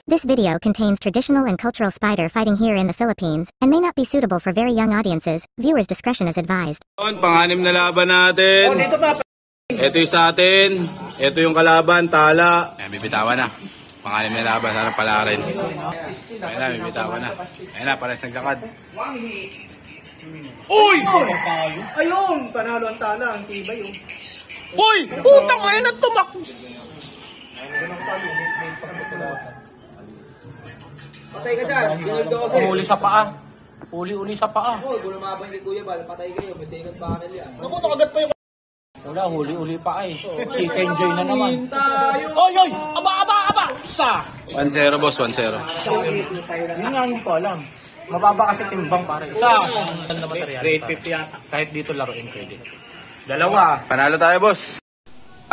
This video contains traditional and cultural spider fighting here in the Philippines and may not be suitable for very young audiences. Viewers' discretion is advised. Pang-anim na laban natin. Ito yung sa atin. Ito yung kalaban, tala. Ayan, bibitawan na. Pang-anim na laban, sana pala rin. Ayan na, bibitawan na. Ayan na, pares naglakad. Uy! Ayun! Panalo ang tala, ang tibay yun. Uy! Putang ayan na tumak! Patay ka dyan, ginag 12. Uli sa paa. Uli sa paa. Oo, kung lumabang kay Kuya Bal, patay kayo, may second panel yan. Naku, nakagat pa yung... Wala, huli pa eh. Chicken joy na naman. Tayo! Oy! Aba! Isa! 1-0 boss, 1-0. Yun nga hindi ko alam. Mababa kasi timbang para isa. Saan na material? Grade 50 yata. Kahit dito laruin pwede. Dalawa. Panalo tayo boss.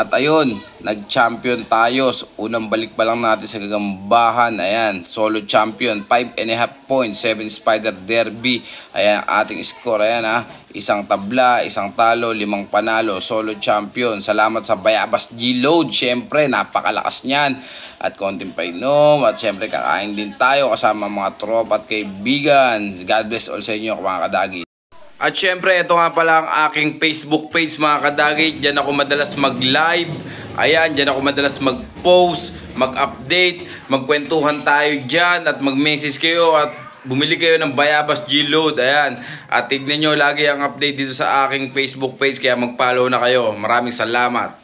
At ayun, nag-champion tayo. Unang balik pa lang natin sa Gagambahan. Ayan, solo champion. 5.5 points, 7 spider derby. Ayan, ating score. Ayan ha, isang tabla, isang talo, 5 panalo. Solo champion. Salamat sa Bayabas G-Load. Siyempre, napakalakas niyan. At konting painom. At siyempre, kakain din tayo kasama mga tropa at kaibigan. God bless all sa inyo mga kadagi. At syempre, ito nga pala ang aking Facebook page mga kadagit. Diyan ako madalas mag-live. Ayan, diyan ako madalas mag-post, mag-update, magkwentuhan tayo dyan at mag-message kayo at bumili kayo ng Bayabas G-Load. Ayan, at tignan nyo lagi ang update dito sa aking Facebook page kaya mag-follow na kayo. Maraming salamat.